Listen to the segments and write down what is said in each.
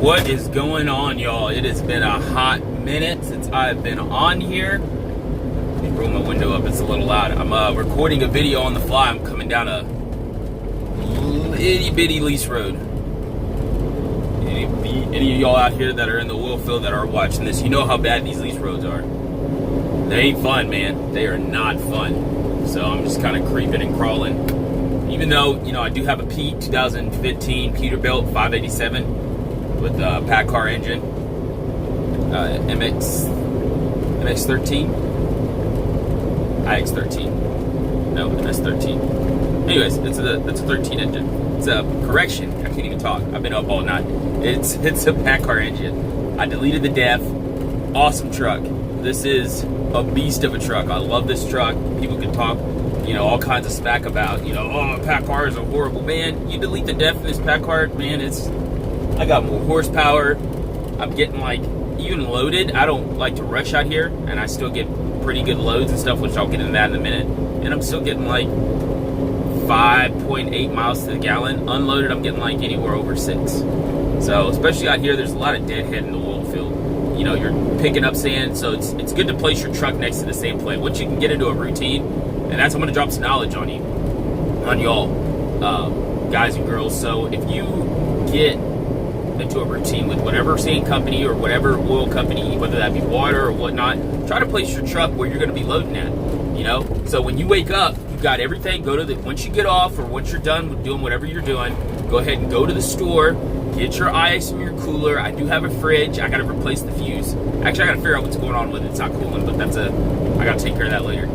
What is going on, y'all? It has been a hot minute since I've been on here. Let me roll my window up, it's a little loud. I'm recording a video on the fly. I'm coming down a itty bitty lease road. Any of y'all out here that are in the Oilfield that are watching this, you know how bad these lease roads are. They ain't fun, man. They are not fun. So I'm just kind of creeping and crawling. Even though, you know, I do have a Pete 2015 Peterbilt 587 with a pack car engine, MX13, IX13, no, MS13. Anyways, it's a 13 engine. It's a correction. I can't even talk. I've been up all night. It's a pack car engine. I deleted the def. Awesome truck. This is a beast of a truck. I love this truck. People can talk, you know, all kinds of smack about, you know, oh, pack cars are horrible. Man, you delete the def in this pack car, man, I got more horsepower. I'm getting, like, even loaded. I don't like to rush out here, and I still get pretty good loads and stuff, which I'll get into that in a minute. And I'm still getting like 5.8 miles to the gallon. Unloaded, I'm getting like anywhere over 6. So, especially out here, there's a lot of deadhead in the oil field. You know, you're picking up sand, so it's good to place your truck next to the same place. Once you can get into a routine, and that's, I'm going to drop some knowledge on you, on y'all, guys and girls. So, if you get into a routine with whatever sand company or whatever oil company, whether that be water or whatnot, try to place your truck where you're going to be loading at, you know? So when you wake up, you've got everything. Once you get off or once you're done with doing whatever you're doing, go ahead and go to the store, get your ice and your cooler. I do have a fridge. I got to replace the fuse. Actually, I got to figure out what's going on with it. It's not cooling, but I got to take care of that later.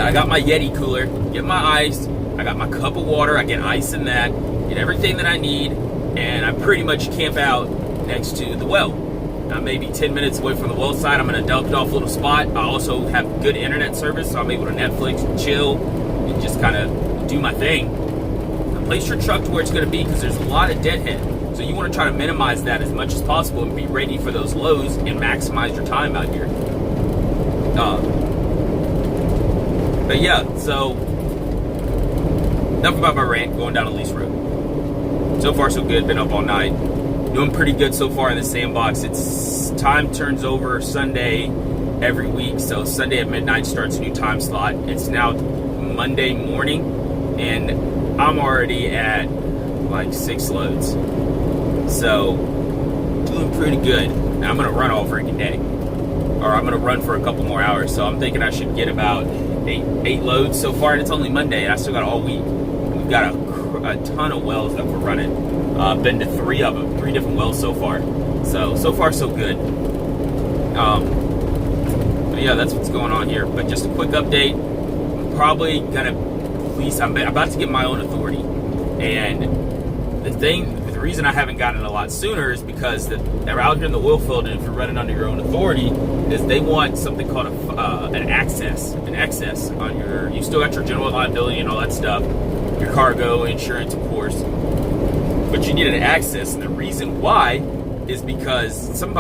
I got my Yeti cooler, get my ice. I got my cup of water. I get ice in that, get everything that I need. And I pretty much camp out next to the well. I'm maybe 10 minutes away from the well side. I'm in a dumped off little spot. I also have good internet service, so I'm able to Netflix and chill and just kind of do my thing. And place your truck to where it's going to be, because there's a lot of deadhead. So you want to try to minimize that as much as possible and be ready for those lows and maximize your time out here. But yeah, so enough about my rant, going down a lease road. So far, so good. Been up all night. Doing pretty good so far in the sandbox. It's time turns over Sunday every week. So Sunday at midnight starts a new time slot. It's now Monday morning, and I'm already at like 6 loads. So doing pretty good. Now I'm gonna run all freaking day, or I'm gonna run for a couple more hours. So I'm thinking I should get about 8 loads so far, and it's only Monday, and I still got all week. We've got a ton of wells that we're running. Been to 3 of them, 3 different wells so far. So far so good. But yeah, that's what's going on here. But just a quick update. I'm probably gonna lease. I'm about to get my own authority, and the reason I haven't gotten it a lot sooner is because they're out here in the Oilfield, and if you're running under your own authority, is they want something called an excess on your. You still got your general liability and all that stuff. Your cargo insurance, of course, but you needed an access, and the reason why is because some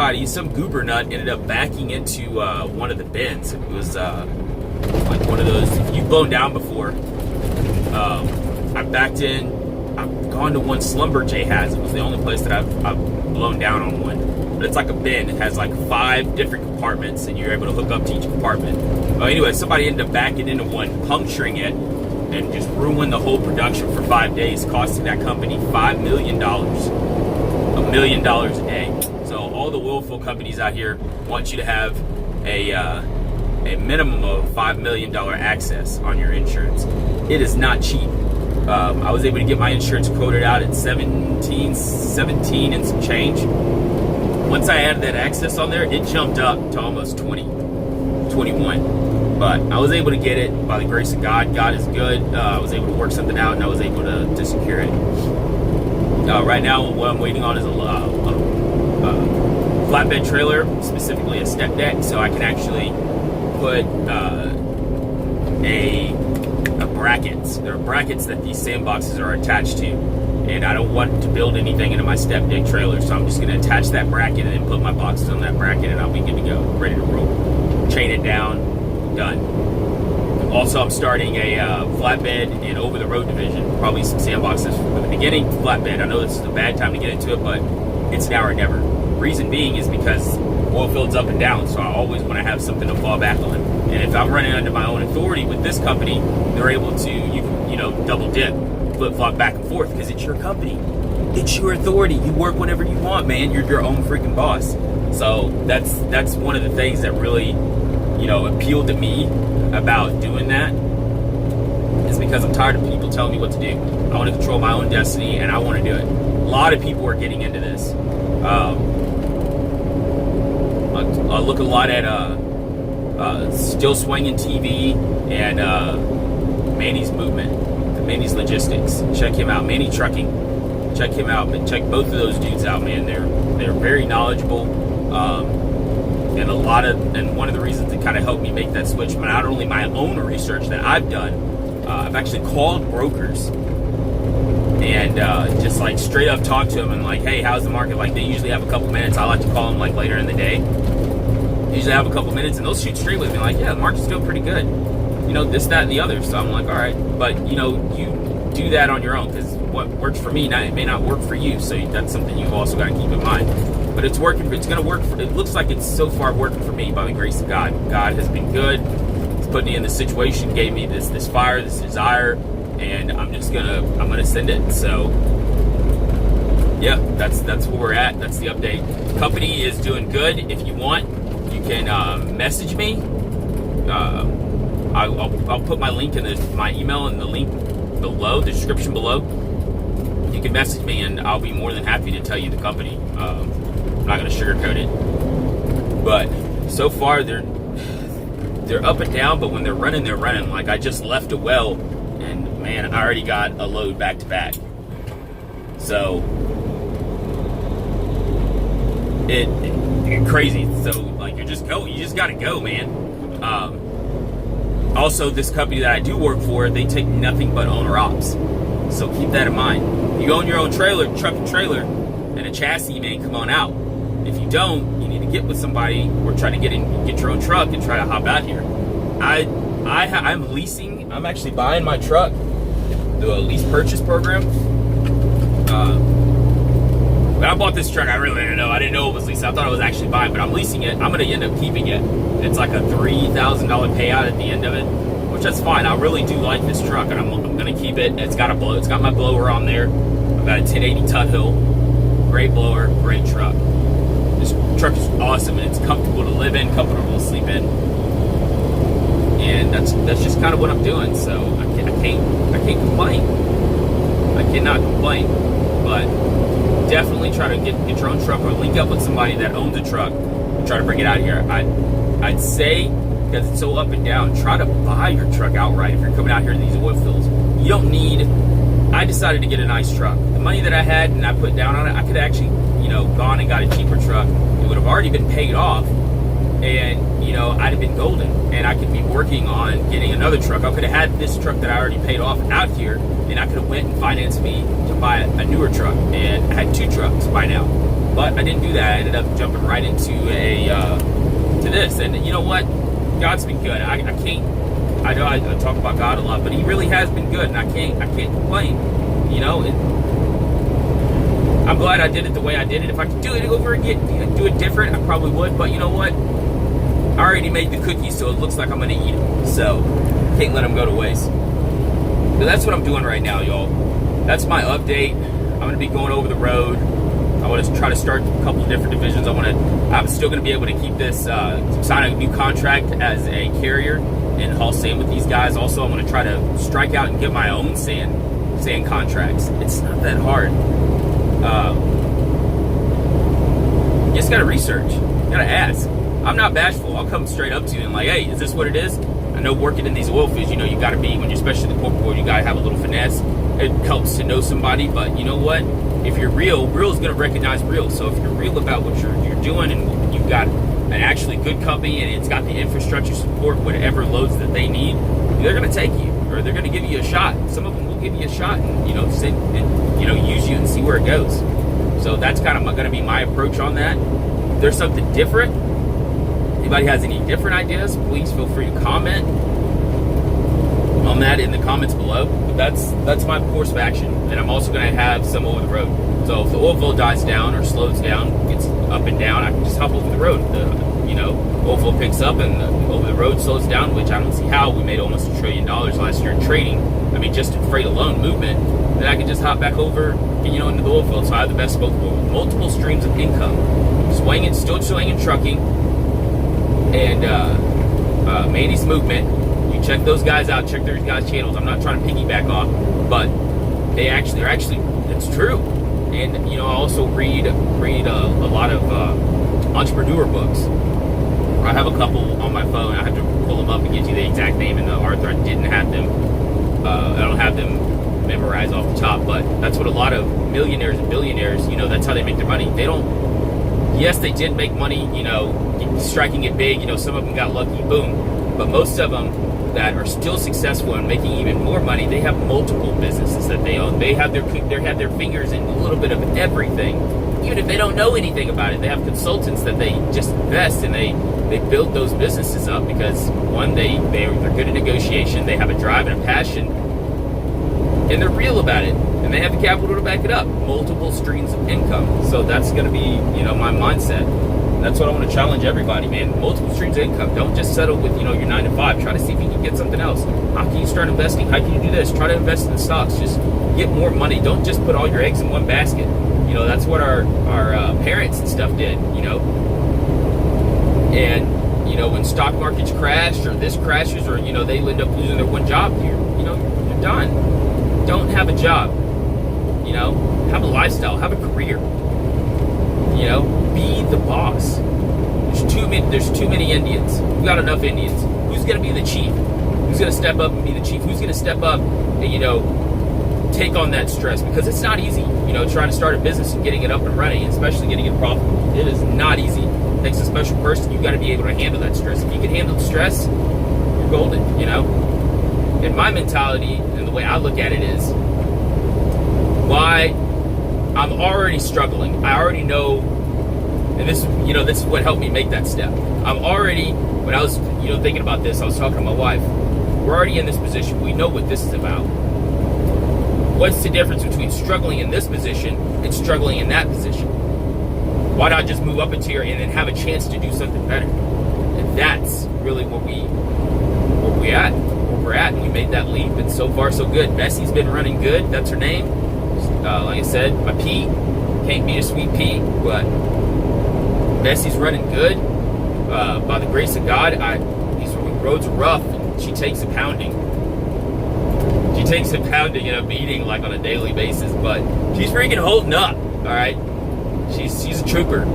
goober nut ended up backing into one of the bins. It was like one of those, if you've blown down before. I backed in. I've gone to one Slumberjay has. It was the only place that I've blown down on one. But it's like a bin. It has like 5 different compartments, and you're able to hook up to each compartment. Well, anyway, somebody ended up backing into one, puncturing it, and just ruined the whole production for 5 days, costing that company $5 million. $1 million a day. So all the oilfield companies out here want you to have a minimum of $5 million access on your insurance. It is not cheap. I was able to get my insurance quoted out at 17 and some change. Once I added that access on there, it jumped up to almost 21. But I was able to get it by the grace of God. God is good. I was able to work something out, and I was able to secure it. Right now, what I'm waiting on is a flatbed trailer, specifically a step deck, so I can actually put brackets. There are brackets that these sandboxes are attached to, and I don't want to build anything into my step deck trailer, so I'm just going to attach that bracket and then put my boxes on that bracket, and I'll be good to go, ready to roll. Chain it down. Done. Also, I'm starting a flatbed and over-the-road division. Probably some sandboxes from the beginning. Flatbed. I know this is a bad time to get into it, but it's now or never. Reason being is because Oilfield's up and down, so I always want to have something to fall back on. And if I'm running under my own authority with this company, they're able to, double dip, flip-flop back and forth, because it's your company. It's your authority. You work whenever you want, man. You're your own freaking boss. So that's one of the things that really, appealed to me about doing that, is because I'm tired of people telling me what to do. I want to control my own destiny, and I want to do it. A lot of people are getting into this. I look a lot at Still Swinging TV and Manny's Movement, Manny's Logistics. Check him out. Manny Trucking. Check him out. But check both of those dudes out, man. They're very knowledgeable. And one of the reasons that kind of helped me make that switch, but not only my own research that I've done, I've actually called brokers and just like straight up talk to them and like, hey, how's the market? Like, they usually have a couple minutes. I like to call them like later in the day. Usually have a couple minutes, and they'll shoot straight with me like, yeah, the market's doing pretty good. This, that, and the other. So I'm like, all right. But, you do that on your own, because what works for me, it may not work for you. So that's something you've also got to keep in mind. But it's working. It's going to work. It looks like it's so far working for me by the grace of God. God has been good. He's put me in this situation, gave me this fire, this desire, and I'm gonna send it. So yeah, that's where we're at. That's the update. Company is doing good. If you want, you can message me. I'll put my link in my email in the link below, the description below. You can message me, and I'll be more than happy to tell you the company. I'm not going to sugarcoat it, but so far they're up and down. But when they're running, they're running. Like, I just left a well, and man, I already got a load back to back. So it crazy. So like, you just got to go, man. Also, this company that I do work for, they take nothing but owner ops. So keep that in mind. You own your own trailer, truck and trailer, and a chassis, man, come on out. If you don't, you need to get with somebody or try to get your own truck and try to hop out here. I'm leasing. I'm actually buying my truck through a lease purchase program. When I bought this truck, I really didn't know. I didn't know it was leased. I thought I was actually buying, but I'm leasing it. I'm going to end up keeping it. It's like a $3,000 payout at the end of it, which that's fine. I really do like this truck, and I'm going to keep it. It's got my blower on there. I've got a 1080 Tuthill. Great blower, great truck. This truck is awesome, and it's comfortable to live in, comfortable to sleep in, and that's just kind of what I'm doing. So I can't complain. I cannot complain, but definitely try to get your own truck or link up with somebody that owns a truck and try to bring it out here. I'd say, because it's so up and down, try to buy your truck outright if you're coming out here to these oil fields. You don't need. I decided to get a nice truck. The money that I had and I put down on it, I could have actually, gone and got a cheaper truck. It would have already been paid off, and I'd have been golden, and I could be working on getting another truck. I could have had this truck that I already paid off out here, and I could have went and financed me to buy a newer truck, and I had 2 trucks by now. But I didn't do that. I ended up jumping right into to this, and you know what? God's been good. I know I talk about God a lot, but He really has been good, and I can't complain. I'm glad I did it the way I did it. If I could do it over again, do it different, I probably would. But you know what? I already made the cookies, so it looks like I'm going to eat them. So can't let them go to waste. So that's what I'm doing right now, y'all. That's my update. I'm going to be going over the road. I want to try to start a couple of different divisions. I'm still going to be able to keep this, sign a new contract as a carrier and haul sand with these guys. Also, I'm going to try to strike out and get my own sand contracts. It's not that hard. You just got to research. You got to ask. I'm not bashful. I'll come straight up to you and like, hey, is this what it is? I know working in these oil fields, you got to be, when you're especially the corporate world, you got to have a little finesse. It helps to know somebody, but you know what? If you're real is going to recognize real. So if you're real about what you're doing, and you've got an actually good company and it's got the infrastructure support, whatever loads that they need, they're going to take you, or they're going to give you a shot. Some of them will give you a shot and use you and see where it goes. So that's kind of going to be my approach on that. If there's something different, anybody has any different ideas, please feel free to comment on that in the comments below. But that's my course of action, and I'm also going to have some over the road. So if the oilfield dies down or slows down, gets up and down, I can just hop over the road. Oilfield picks up and over the road slows down, which I don't see how. We made almost $1 trillion last year in trading. I mean, just in freight alone, movement. Then I can just hop back over, into the oilfield. So I have the best of both worlds. Multiple streams of income. Still swinging trucking. And Manny's movement. You check those guys out. Check those guys' channels. I'm not trying to piggyback off, but they're actually, it's true. And, I also read a lot of entrepreneur books. I have a couple on my phone. I have to pull them up and get you the exact name and the author. I didn't have them. I don't have them memorized off the top, but that's what a lot of millionaires and billionaires, that's how they make their money. Yes, they did make money, striking it big. Some of them got lucky, boom. But most of them that are still successful and making even more money, they have multiple businesses that they own. They have their fingers in a little bit of everything, even if they don't know anything about it. They have consultants that they just invest and they build those businesses up because one, they're good at negotiation, they have a drive and a passion, and they're real about it, and they have the capital to back it up. Multiple streams of income. So that's going to be, my mindset. That's what I want to challenge everybody, man. Multiple streams of income. Don't just settle with, your 9 to 5. Try to see if you can get something else. How can you start investing? How can you do this? Try to invest in the stocks. Just get more money. Don't just put all your eggs in one basket. That's what our parents and stuff did, And, when stock markets crash or this crashes or, they end up losing their one job here, you're done. Don't have a job. Have a lifestyle. Have a career. Be the boss. There's too many Indians. We've got enough Indians. Who's going to be the chief? Who's going to step up and be the chief? Who's going to step up and, take on that stress? Because it's not easy, trying to start a business and getting it up and running, especially getting it profitable. It is not easy. It takes a special person. You've got to be able to handle that stress. If you can handle the stress, you're golden, And my mentality and the way I look at it is why I'm already struggling. I already know, and this is what helped me make that step. When I was, thinking about this, I was talking to my wife. We're already in this position. We know what this is about. What's the difference between struggling in this position and struggling in that position? Why not just move up into here and then have a chance to do something better? And that's really where we're at. And we made that leap, and so far so good. Bessie's been running good. That's her name. Like I said, my Pete can't be a sweet Pete, but Bessie's running good. By the grace of God, these roads are rough, and she takes a pounding. She takes a pounding and a beating like on a daily basis, but she's freaking holding up. All right, she's a trooper.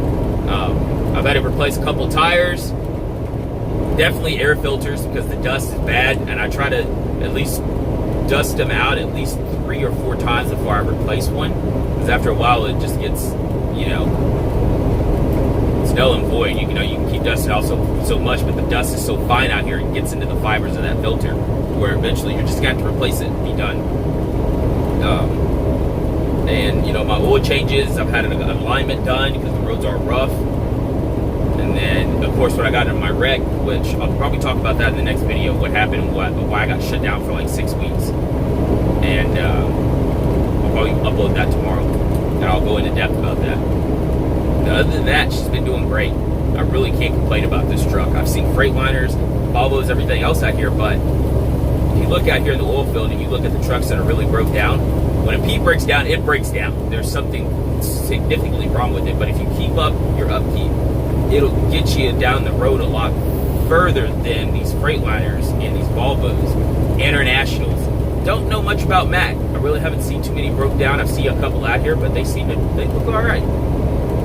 I've had to replace a couple tires, definitely air filters because the dust is bad, and I try to at least dust them out at least 3 or 4 times before I replace one, because after a while it just gets, it's null and void. You can keep dusting out so much, but the dust is so fine out here, it gets into the fibers of that filter, where eventually you're just going to have to replace it and be done. And my oil changes, I've had an alignment done because the roads are rough. And then, of course, when I got into my wreck, which I'll probably talk about that in the next video, what happened and why I got shut down for like 6 weeks. And I'll probably upload that tomorrow, and I'll go into depth about that. Now, other than that, she's been doing great. I really can't complain about this truck. I've seen Freightliners, Volvos, everything else out here, but if you look out here in the oil field and you look at the trucks that are really broke down, when a P breaks down, it breaks down. There's something significantly wrong with it, but if you keep up your upkeep, it'll get you down the road a lot further than these Freightliners and these Volvos. Internationals. Don't know much about Mac. I really haven't seen too many broke down. I've seen a couple out here, but they look all right.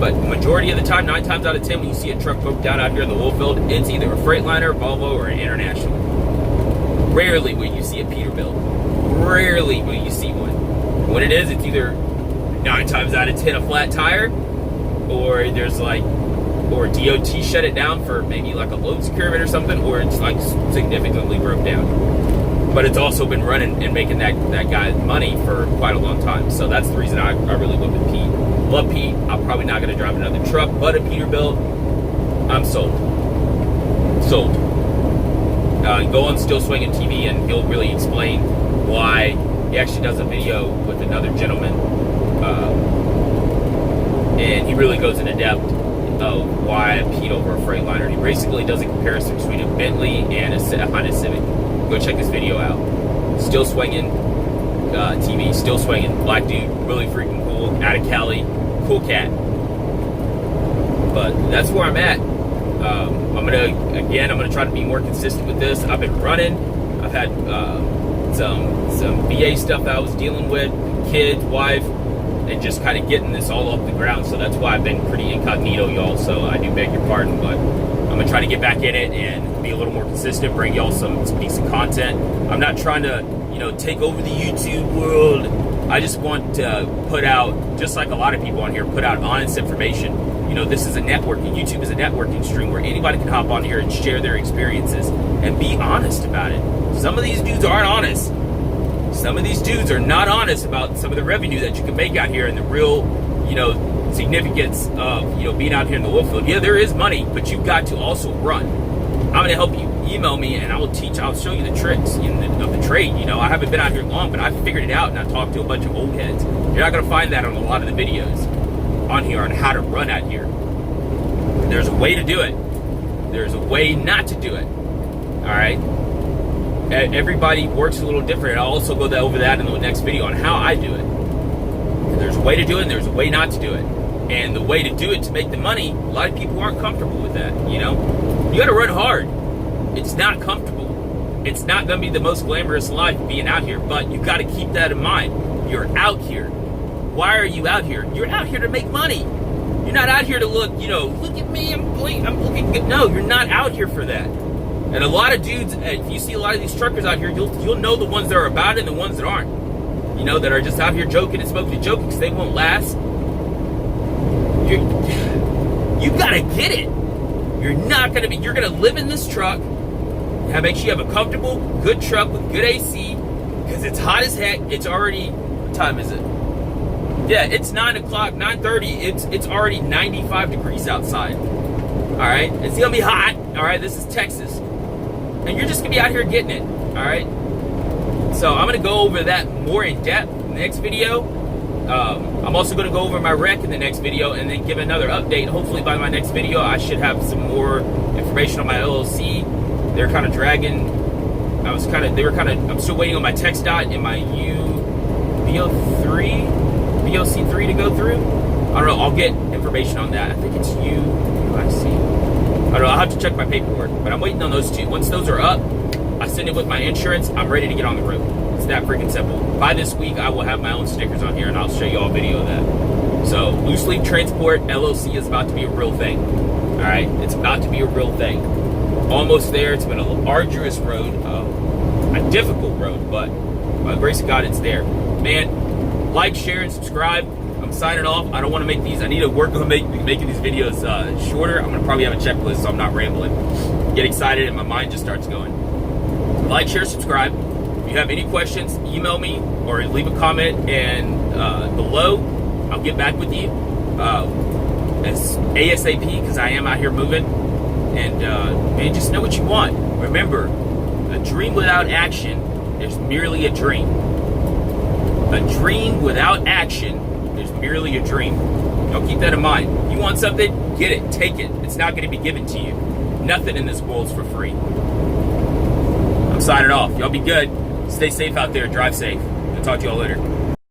But majority of the time, 9 times out of 10, when you see a truck broke down out here in the oil field, it's either a Freightliner, Volvo, or an International. Rarely will you see a Peterbilt. Rarely will you see one. When it is, it's either 9 times out of 10 a flat tire, or there's or DOT shut it down for maybe like a load securement or something, or it's like significantly broke down. But it's also been running and making that guy money for quite a long time. So that's the reason I really went with Pete. Love Pete. I'm probably not going to drive another truck, but a Peterbilt, I'm sold. Sold. Go on Still Swinging TV and he'll really explain why. He actually does a video with another gentleman and he really goes into depth of why I peed over a Freightliner. He basically does a comparison between a Bentley and a Honda Civic. Go check this video out. Still swinging TV, still swinging. Black dude, really freaking cool. Out of Cali, cool cat. But that's where I'm at. I'm gonna try to be more consistent with this. I've been running. I've had some VA stuff that I was dealing with, kids, wife, and just kind of getting this all off the ground. So that's why I've been pretty incognito, y'all. So I do beg your pardon, but I'm gonna try to get back in it and be a little more consistent, bring y'all some decent content. I'm not trying to, take over the YouTube world. I just want to put out, just like a lot of people on here, put out honest information. This is a networking. YouTube is a networking stream where anybody can hop on here and share their experiences and be honest about it. Some of these dudes aren't honest. Some of these dudes are not honest about some of the revenue that you can make out here and the real, significance of, being out here in the oil field. Yeah, there is money, but you've got to also run. I'm going to help you. Email me and I'll show you the tricks of the trade. I haven't been out here long, but I figured it out and I talked to a bunch of old heads. You're not going to find that on a lot of the videos on here on how to run out here. There's a way to do it. There's a way not to do it. All right? Everybody works a little different. I'll also go over that in the next video on how I do it. There's a way to do it and there's a way not to do it. And the way to do it to make the money, a lot of people aren't comfortable with that, You got to run hard. It's not comfortable. It's not going to be the most glamorous life being out here, but you got to keep that in mind. You're out here. Why are you out here? You're out here to make money. You're not out here to look, look at me, I'm looking good. No, you're not out here for that. And a lot of dudes, if you see a lot of these truckers out here, you'll know the ones that are about it and the ones that aren't. That are just out here joking and smoking and joking because they won't last. You gotta get it. You're gonna live in this truck. Make sure you have a comfortable, good truck with good AC, because it's hot as heck. It's already, what time is it? Yeah, it's 9 o'clock, 9:30. It's already 95 degrees outside. All right, it's gonna be hot. All right, this is Texas, and you're just gonna be out here getting it. All right. So I'm gonna go over that more in depth in the next video. I'm also gonna go over my wreck in the next video, and then give another update. Hopefully by my next video, I should have some more information on my LLC. They're kind of dragging. I'm still waiting on my text dot and my VOC3 to go through. I don't know. I'll get information on that. I think it's UIC. I don't know. I'll have to check my paperwork, but I'm waiting on those two. Once those are up, I send it with my insurance. I'm ready to get on the road. It's that freaking simple. By this week, I will have my own stickers on here, and I'll show you all a video of that. So, Luceleaftransport LLC is about to be a real thing. All right? It's about to be a real thing. Almost there. It's been an arduous road, a difficult road, but by the grace of God, it's there. Man, like, share, and subscribe. I'm signing off. I don't want to make these. I need to work on making these videos shorter. I'm going to probably have a checklist so I'm not rambling. Get excited and my mind just starts going. Like, share, subscribe. If you have any questions, email me or leave a comment and below. I'll get back with you as ASAP because I am out here moving. And man, just know what you want. Remember, a dream without action is merely a dream. A dream without action is merely a dream. Y'all keep that in mind. You want something? Get it. Take it. It's not going to be given to you. Nothing in this world's for free. I'm signing off. Y'all be good. Stay safe out there. Drive safe. I'll talk to y'all later.